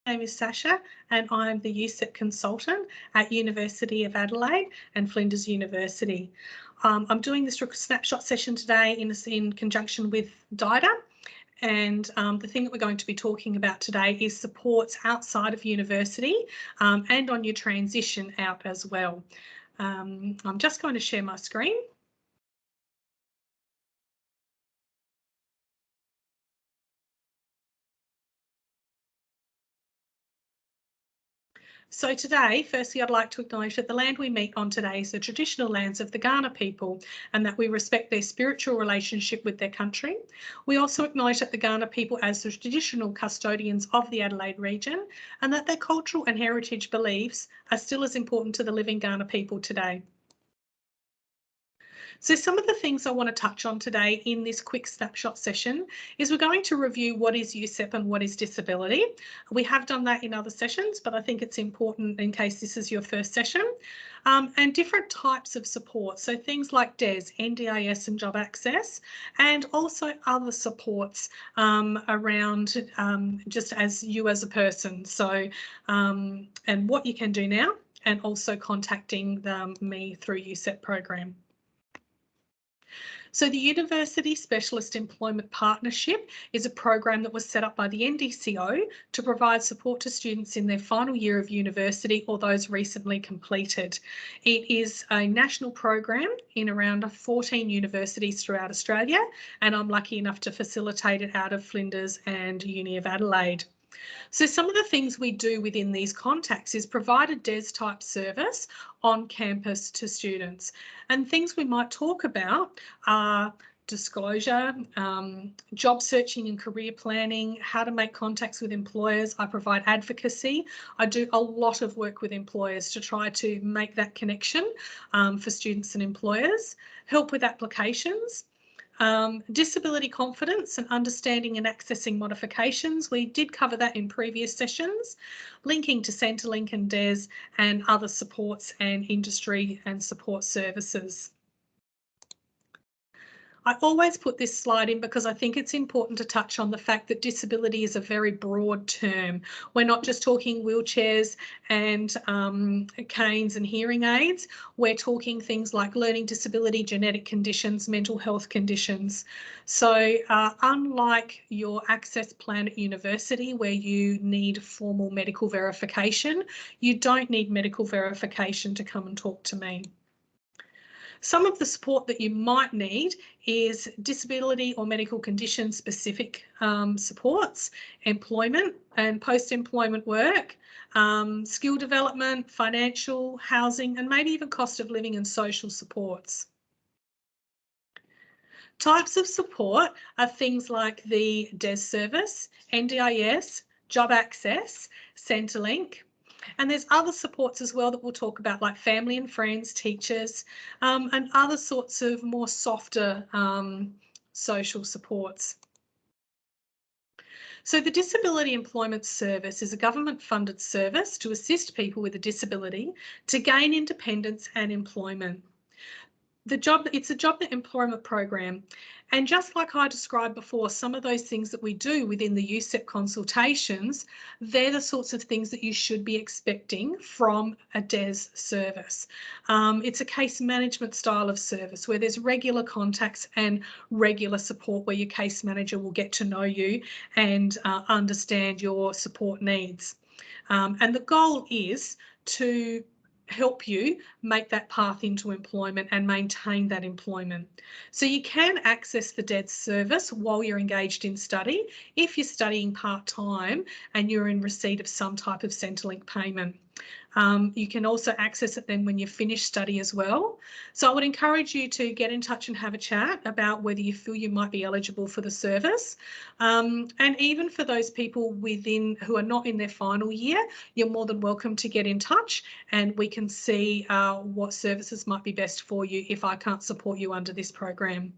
My name is Sascha and I'm the USEP consultant at University of Adelaide and Flinders University. I'm doing this snapshot session today in conjunction with DIDA, and the thing that we're going to be talking about today is supports outside of university and on your transition out as well. I'm just going to share my screen. So today, firstly, I'd like to acknowledge that the land we meet on today is the traditional lands of the Kaurna people and that we respect their spiritual relationship with their country. We also acknowledge that the Kaurna people as the traditional custodians of the Adelaide region and that their cultural and heritage beliefs are still as important to the living Kaurna people today. So some of the things I want to touch on today in this quick snapshot session is we're going to review what is USEP and what is disability. We have done that in other sessions, but I think it's important in case this is your first session. And different types of support. So things like DES, NDIS and job access, and also other supports around just as you as a person. So, and what you can do now, and also contacting me through USEP program. So the University Specialist Employment Partnership is a program that was set up by the NDCO to provide support to students in their final year of university or those recently completed. It is a national program in around 14 universities throughout Australia, and I'm lucky enough to facilitate it out of Flinders and Uni of Adelaide. So some of the things we do within these contacts is provide a DES type service on campus to students. And things we might talk about are disclosure, job searching and career planning, how to make contacts with employers. I provide advocacy. I do a lot of work with employers to try to make that connection for students and employers, help with applications. Disability confidence and understanding and accessing modifications. We did cover that in previous sessions, linking to Centrelink and DES and other supports and industry and support services. I always put this slide in because I think it's important to touch on the fact that disability is a very broad term. We're not just talking wheelchairs and canes and hearing aids. We're talking things like learning disability, genetic conditions, mental health conditions. So unlike your access plan at university where you need formal medical verification, you don't need medical verification to come and talk to me. Some of the support that you might need is disability or medical condition specific supports, employment and post-employment work, skill development, financial, housing, and maybe even cost of living and social supports. Types of support are things like the DES service, NDIS, job access, Centrelink. And there's other supports as well that we'll talk about, like family and friends, teachers, and other sorts of more softer social supports. So the Disability Employment Service is a government-funded service to assist people with a disability to gain independence and employment. It's a job employment program. And just like I described before, some of those things that we do within the USEP consultations, they're the sorts of things that you should be expecting from a DES service. It's a case management style of service where there's regular contacts and regular support where your case manager will get to know you and understand your support needs. And the goal is to help you make that path into employment and maintain that employment. So you can access the DES service while you're engaged in study if you're studying part-time and you're in receipt of some type of Centrelink payment. You can also access it then when you finish study as well. So I would encourage you to get in touch and have a chat about whether you feel you might be eligible for the service. And even for those people who are not in their final year, you're more than welcome to get in touch and we can see what services might be best for you if I can't support you under this program.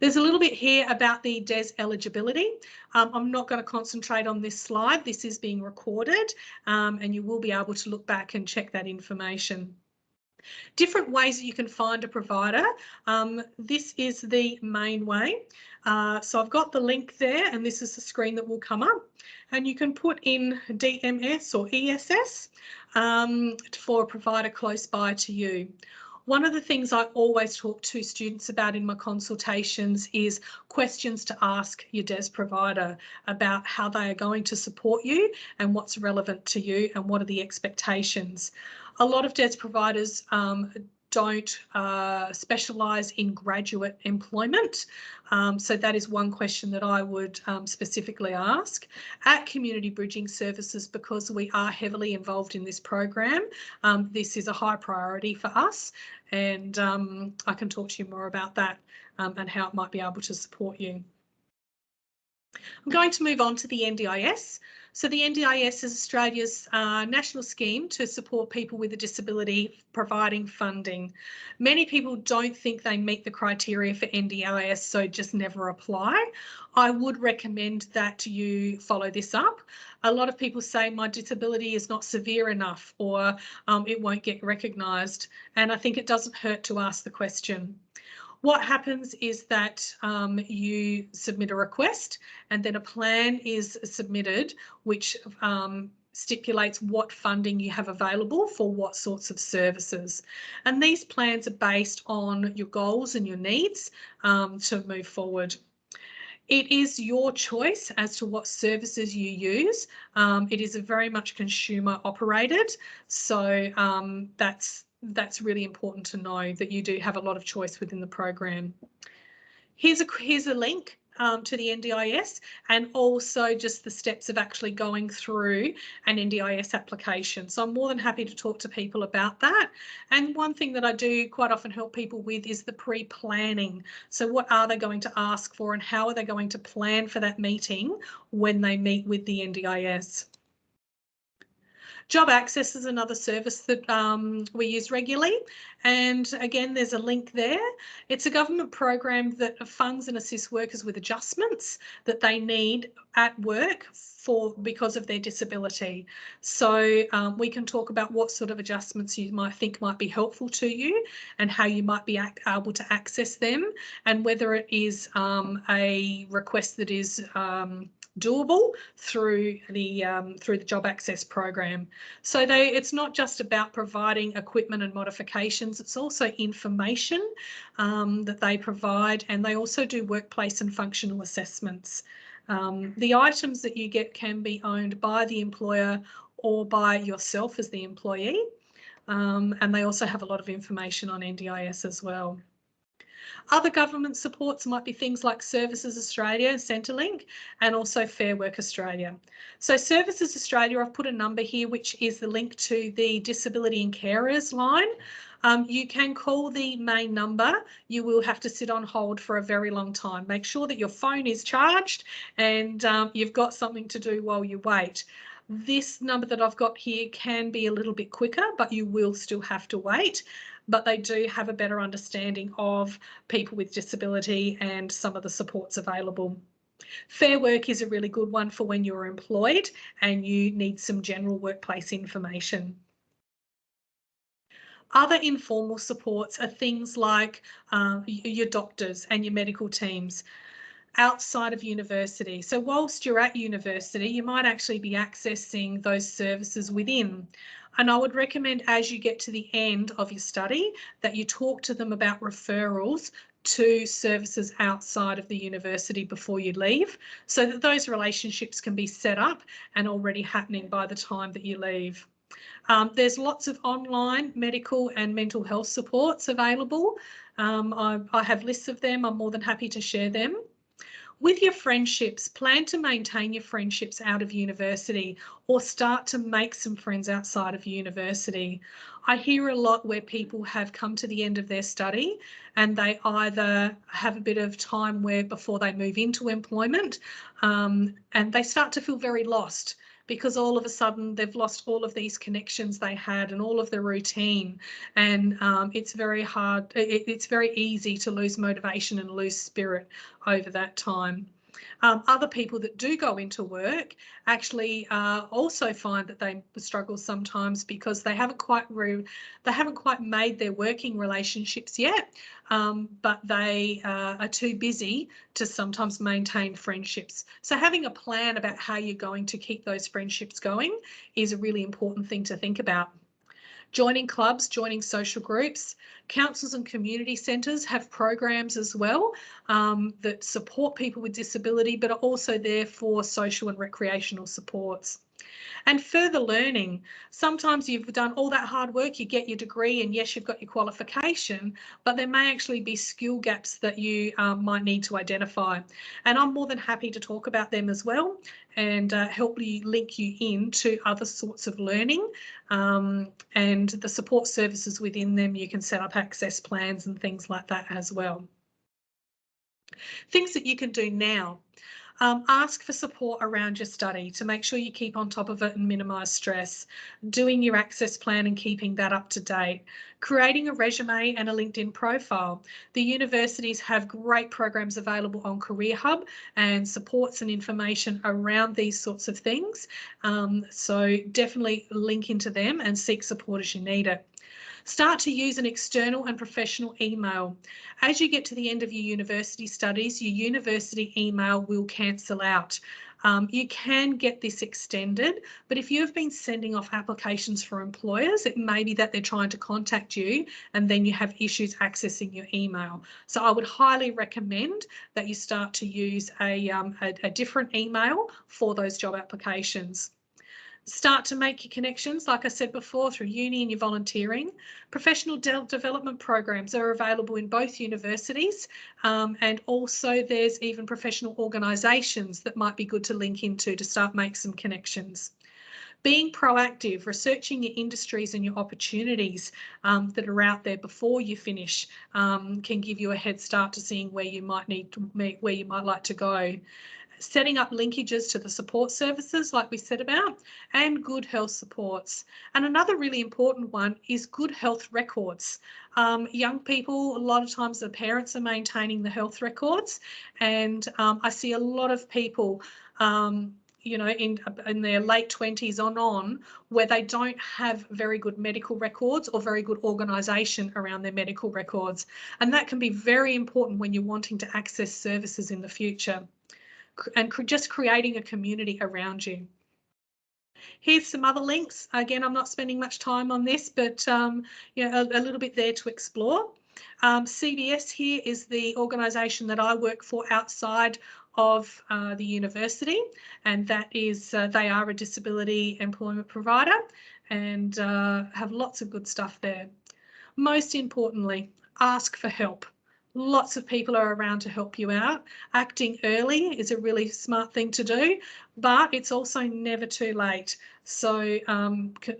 There's a little bit here about the DES eligibility. I'm not going to concentrate on this slide. This is being recorded and you will be able to look back and check that information. Different ways that you can find a provider. This is the main way. So I've got the link there, and this is the screen that will come up. And you can put in DMS or ESS for a provider close by to you. One of the things I always talk to students about in my consultations is questions to ask your DES provider about how they are going to support you and what's relevant to you and what are the expectations. A lot of DES providers don't specialise in graduate employment. So that is one question that I would specifically ask. At Community Bridging Services, because we are heavily involved in this program, this is a high priority for us, and I can talk to you more about that and how it might be able to support you. I'm going to move on to the NDIS. So the NDIS is Australia's national scheme to support people with a disability, providing funding. Many people don't think they meet the criteria for NDIS, so just never apply. I would recommend that you follow this up. A lot of people say my disability is not severe enough, or it won't get recognised, and I think it doesn't hurt to ask the question. What happens is that you submit a request, and then a plan is submitted which stipulates what funding you have available for what sorts of services. And these plans are based on your goals and your needs to move forward. It is your choice as to what services you use. It is very much consumer operated, so that's really important to know, that you do have a lot of choice within the program. Here's a link to the NDIS, and also just the steps of actually going through an NDIS application. So I'm more than happy to talk to people about that. And one thing that I do quite often help people with is the pre-planning. So what are they going to ask for, and how are they going to plan for that meeting when they meet with the NDIS? Job Access is another service that we use regularly, and again there's a link there. It's a government program that funds and assists workers with adjustments that they need at work because of their disability. So we can talk about what sort of adjustments you might think might be helpful to you, and how you might be able to access them, and whether it is a request that is doable through the Job Access program. So it's not just about providing equipment and modifications, it's also information that they provide, and they also do workplace and functional assessments. The items that you get can be owned by the employer or by yourself as the employee, and they also have a lot of information on NDIS as well. Other government supports might be things like Services Australia, Centrelink, and also Fair Work Australia. So Services Australia, I've put a number here, which is the link to the Disability and Carers line. You can call the main number. You will have to sit on hold for a very long time. Make sure that your phone is charged and you've got something to do while you wait. This number that I've got here can be a little bit quicker, but you will still have to wait. But they do have a better understanding of people with disability and some of the supports available. Fair Work is a really good one for when you're employed and you need some general workplace information. Other informal supports are things like your doctors and your medical teams outside of university. So whilst you're at university, you might actually be accessing those services within. And I would recommend, as you get to the end of your study, that you talk to them about referrals to services outside of the university before you leave, so that those relationships can be set up and already happening by the time that you leave. There's lots of online medical and mental health supports available. I have lists of them. I'm more than happy to share them. With your friendships, plan to maintain your friendships out of university, or start to make some friends outside of university. I hear a lot where people have come to the end of their study and they either have a bit of time before they move into employment, and they start to feel very lost, because all of a sudden they've lost all of these connections they had and all of the routine, and it's very hard, it's very easy to lose motivation and lose spirit over that time. Other people that do go into work actually also find that they struggle sometimes because they haven't quite made their working relationships yet, but they are too busy to sometimes maintain friendships. So having a plan about how you're going to keep those friendships going is a really important thing to think about. Joining clubs, joining social groups. Councils and community centres have programs as well that support people with disability, but are also there for social and recreational supports. And further learning. Sometimes you've done all that hard work, you get your degree, and yes, you've got your qualification, but there may actually be skill gaps that you might need to identify. And I'm more than happy to talk about them as well and help you link you into other sorts of learning and the support services within them. You can set up access plans and things like that as well. Things that you can do now. Ask for support around your study to make sure you keep on top of it and minimise stress. Doing your access plan and keeping that up to date. Creating a resume and a LinkedIn profile. The universities have great programs available on Career Hub and supports and information around these sorts of things. So definitely link into them and seek support as you need it. Start to use an external and professional email. As you get to the end of your university studies, your university email will cancel out. You can get this extended, but if you've been sending off applications for employers, it may be that they're trying to contact you and then you have issues accessing your email. So I would highly recommend that you start to use a different email for those job applications. Start to make your connections, like I said before, through uni and your volunteering. Professional development programs are available in both universities, and also there's even professional organisations that might be good to link into to start make some connections. Being proactive, researching your industries and your opportunities that are out there before you finish can give you a head start to seeing where you might like to go. Setting up linkages to the support services like we said about, and good health supports. And another really important one is good health records. Young people, a lot of times the parents are maintaining the health records, and I see a lot of people you know, in their late 20s on, where they don't have very good medical records or very good organisation around their medical records. And that can be very important when you're wanting to access services in the future. And just creating a community around you. Here's some other links. Again, I'm not spending much time on this, but yeah, a little bit there to explore. CBS here is the organisation that I work for outside of the university, and that is they are a disability employment provider and have lots of good stuff there. Most importantly, ask for help. Lots of people are around to help you out. Acting early is a really smart thing to do, but it's also never too late. So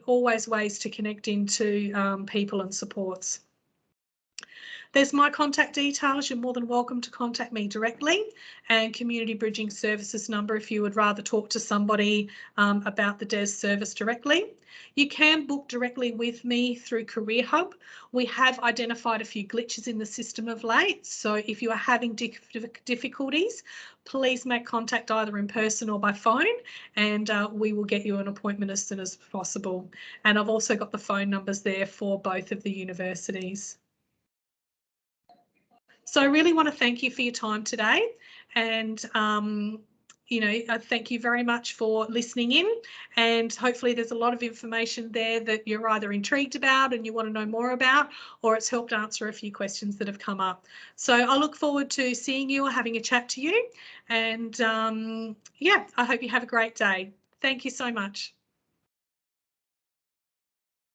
always ways to connect into people and supports. There's my contact details. You're more than welcome to contact me directly, and Community Bridging Services number if you would rather talk to somebody about the DES service directly. You can book directly with me through Career Hub. We have identified a few glitches in the system of late, so if you are having difficulties, please make contact either in person or by phone, and we will get you an appointment as soon as possible. And I've also got the phone numbers there for both of the universities. So I really want to thank you for your time today, and you know, thank you very much for listening in, and hopefully there's a lot of information there that you're either intrigued about and you want to know more about, or it's helped answer a few questions that have come up. So I look forward to seeing you or having a chat to you, and yeah, I hope you have a great day. Thank you so much.